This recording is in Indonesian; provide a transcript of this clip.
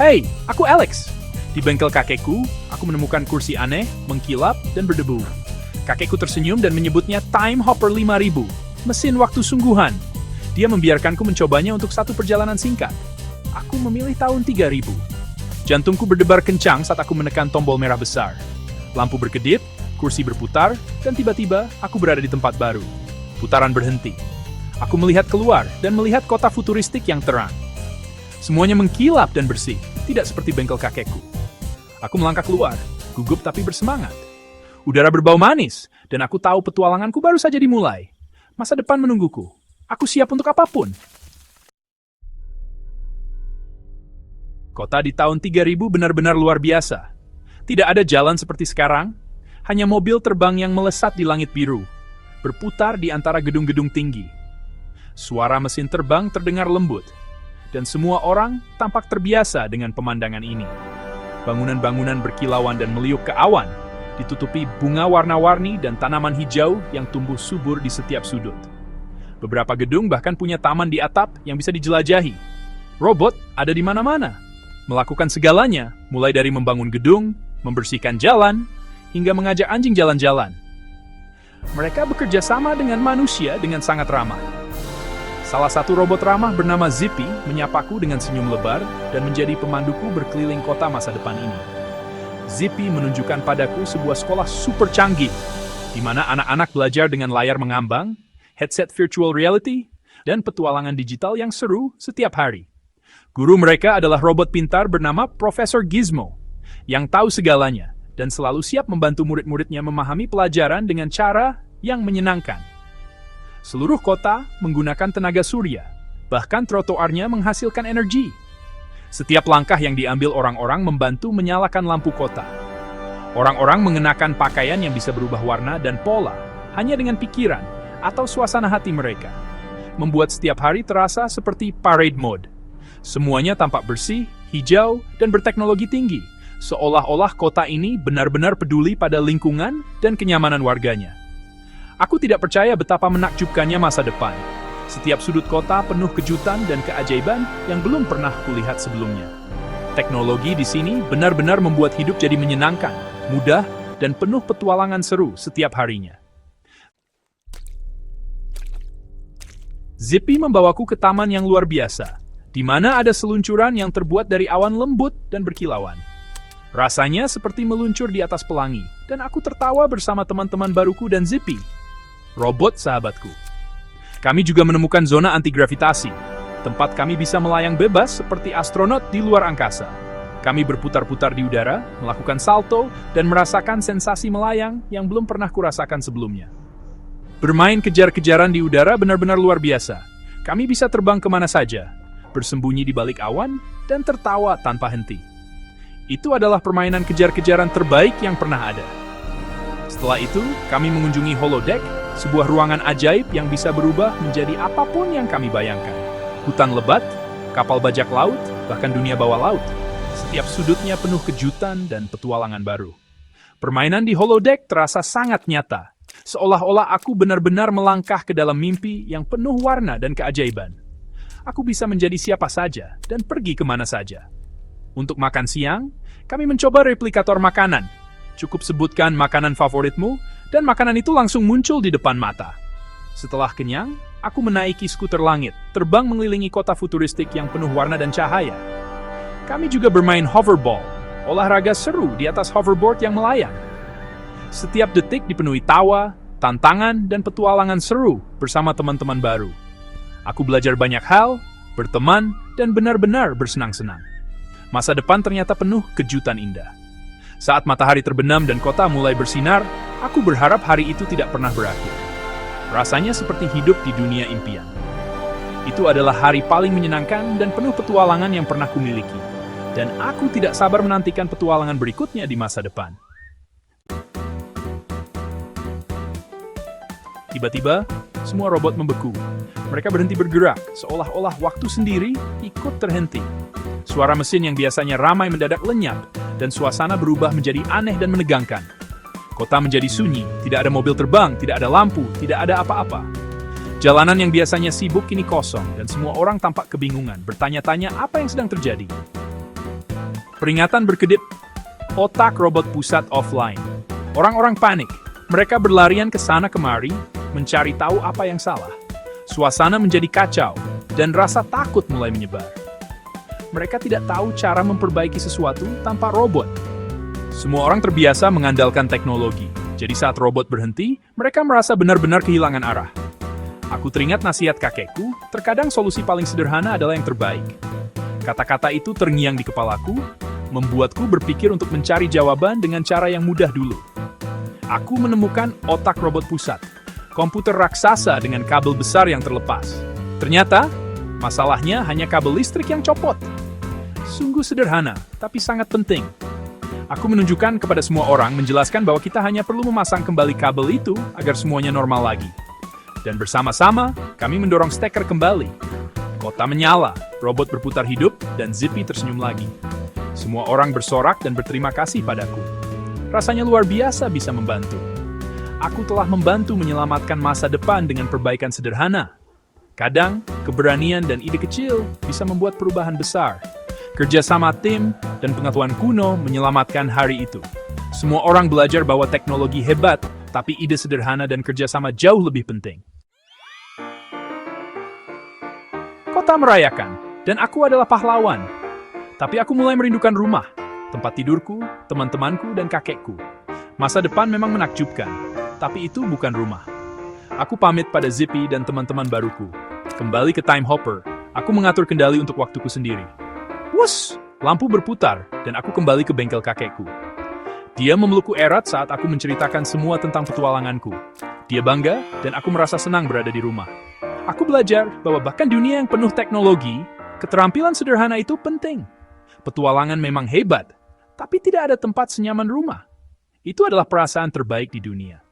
Hei, aku Alex. Di bengkel kakekku, aku menemukan kursi aneh, mengkilap, dan berdebu. Kakekku tersenyum dan menyebutnya Time Hopper 5000, mesin waktu sungguhan. Dia membiarkanku mencobanya untuk satu perjalanan singkat. Aku memilih tahun 3000. Jantungku berdebar kencang saat aku menekan tombol merah besar. Lampu berkedip, kursi berputar, dan tiba-tiba aku berada di tempat baru. Putaran berhenti. Aku melihat keluar dan melihat kota futuristik yang terang. Semuanya mengkilap dan bersih, tidak seperti bengkel kakekku. Aku melangkah keluar, gugup tapi bersemangat. Udara berbau manis, dan aku tahu petualanganku baru saja dimulai. Masa depan menungguku. Aku siap untuk apapun. Kota di tahun 3000 benar-benar luar biasa. Tidak ada jalan seperti sekarang, hanya mobil terbang yang melesat di langit biru, berputar di antara gedung-gedung tinggi. Suara mesin terbang terdengar lembut, dan semua orang tampak terbiasa dengan pemandangan ini. Bangunan-bangunan berkilauan dan meliuk ke awan, ditutupi bunga warna-warni dan tanaman hijau yang tumbuh subur di setiap sudut. Beberapa gedung bahkan punya taman di atap yang bisa dijelajahi. Robot ada di mana-mana, melakukan segalanya, mulai dari membangun gedung, membersihkan jalan, hingga mengajak anjing jalan-jalan. Mereka bekerja sama dengan manusia dengan sangat ramah. Salah satu robot ramah bernama Zippy menyapaku dengan senyum lebar dan menjadi pemanduku berkeliling kota masa depan ini. Zippy menunjukkan padaku sebuah sekolah super canggih, di mana anak-anak belajar dengan layar mengambang, headset virtual reality, dan petualangan digital yang seru setiap hari. Guru mereka adalah robot pintar bernama Profesor Gizmo, yang tahu segalanya dan selalu siap membantu murid-muridnya memahami pelajaran dengan cara yang menyenangkan. Seluruh kota menggunakan tenaga surya, bahkan trotoarnya menghasilkan energi. Setiap langkah yang diambil orang-orang membantu menyalakan lampu kota. Orang-orang mengenakan pakaian yang bisa berubah warna dan pola, hanya dengan pikiran atau suasana hati mereka. Membuat setiap hari terasa seperti parade mode. Semuanya tampak bersih, hijau, dan berteknologi tinggi, seolah-olah kota ini benar-benar peduli pada lingkungan dan kenyamanan warganya. Aku tidak percaya betapa menakjubkannya masa depan. Setiap sudut kota penuh kejutan dan keajaiban yang belum pernah kulihat sebelumnya. Teknologi di sini benar-benar membuat hidup jadi menyenangkan, mudah, dan penuh petualangan seru setiap harinya. Zippy membawaku ke taman yang luar biasa, di mana ada seluncuran yang terbuat dari awan lembut dan berkilauan. Rasanya seperti meluncur di atas pelangi, dan aku tertawa bersama teman-teman baruku dan Zippy, robot sahabatku. Kami juga menemukan zona anti-gravitasi, tempat kami bisa melayang bebas seperti astronot di luar angkasa. Kami berputar-putar di udara, melakukan salto, dan merasakan sensasi melayang yang belum pernah kurasakan sebelumnya. Bermain kejar-kejaran di udara benar-benar luar biasa. Kami bisa terbang kemana saja, bersembunyi di balik awan, dan tertawa tanpa henti. Itu adalah permainan kejar-kejaran terbaik yang pernah ada. Setelah itu, kami mengunjungi holodeck, sebuah ruangan ajaib yang bisa berubah menjadi apapun yang kami bayangkan. Hutan lebat, kapal bajak laut, bahkan dunia bawah laut. Setiap sudutnya penuh kejutan dan petualangan baru. Permainan di holodeck terasa sangat nyata, seolah-olah aku benar-benar melangkah ke dalam mimpi yang penuh warna dan keajaiban. Aku bisa menjadi siapa saja dan pergi kemana saja. Untuk makan siang, kami mencoba replikator makanan. Cukup sebutkan makanan favoritmu, dan makanan itu langsung muncul di depan mata. Setelah kenyang, aku menaiki skuter langit, terbang mengelilingi kota futuristik yang penuh warna dan cahaya. Kami juga bermain hoverball, olahraga seru di atas hoverboard yang melayang. Setiap detik dipenuhi tawa, tantangan, dan petualangan seru bersama teman-teman baru. Aku belajar banyak hal, berteman, dan benar-benar bersenang-senang. Masa depan ternyata penuh kejutan indah. Saat matahari terbenam dan kota mulai bersinar, aku berharap hari itu tidak pernah berakhir. Rasanya seperti hidup di dunia impian. Itu adalah hari paling menyenangkan dan penuh petualangan yang pernah kumiliki. Dan aku tidak sabar menantikan petualangan berikutnya di masa depan. Tiba-tiba, semua robot membeku. Mereka berhenti bergerak, seolah-olah waktu sendiri ikut terhenti. Suara mesin yang biasanya ramai mendadak lenyap, dan suasana berubah menjadi aneh dan menegangkan. Kota menjadi sunyi, tidak ada mobil terbang, tidak ada lampu, tidak ada apa-apa. Jalanan yang biasanya sibuk kini kosong, dan semua orang tampak kebingungan, bertanya-tanya apa yang sedang terjadi. Peringatan berkedip. Otak robot pusat offline. Orang-orang panik. Mereka berlarian ke sana kemari, mencari tahu apa yang salah. Suasana menjadi kacau, dan rasa takut mulai menyebar. Mereka tidak tahu cara memperbaiki sesuatu tanpa robot. Semua orang terbiasa mengandalkan teknologi. Jadi saat robot berhenti, mereka merasa benar-benar kehilangan arah. Aku teringat nasihat kakekku, terkadang solusi paling sederhana adalah yang terbaik. Kata-kata itu terngiang di kepalaku, membuatku berpikir untuk mencari jawaban dengan cara yang mudah dulu. Aku menemukan otak robot pusat, komputer raksasa dengan kabel besar yang terlepas. Ternyata, masalahnya hanya kabel listrik yang copot. Sungguh sederhana, tapi sangat penting. Aku menunjukkan kepada semua orang menjelaskan bahwa kita hanya perlu memasang kembali kabel itu agar semuanya normal lagi. Dan bersama-sama, kami mendorong steker kembali. Kota menyala, robot berputar hidup, dan Zippy tersenyum lagi. Semua orang bersorak dan berterima kasih padaku. Rasanya luar biasa bisa membantu. Aku telah membantu menyelamatkan masa depan dengan perbaikan sederhana. Kadang, keberanian dan ide kecil bisa membuat perubahan besar. Kerjasama tim dan pengetahuan kuno menyelamatkan hari itu. Semua orang belajar bahwa teknologi hebat, tapi ide sederhana dan kerjasama jauh lebih penting. Kota merayakan, dan aku adalah pahlawan. Tapi aku mulai merindukan rumah, tempat tidurku, teman-temanku, dan kakekku. Masa depan memang menakjubkan, tapi itu bukan rumah. Aku pamit pada Zippy dan teman-teman baruku. Kembali ke Time Hopper, aku mengatur kendali untuk waktuku sendiri. Wuss! Lampu berputar, dan aku kembali ke bengkel kakekku. Dia memelukku erat saat aku menceritakan semua tentang petualanganku. Dia bangga, dan aku merasa senang berada di rumah. Aku belajar bahwa bahkan dunia yang penuh teknologi, keterampilan sederhana itu penting. Petualangan memang hebat, tapi tidak ada tempat senyaman rumah. Itu adalah perasaan terbaik di dunia.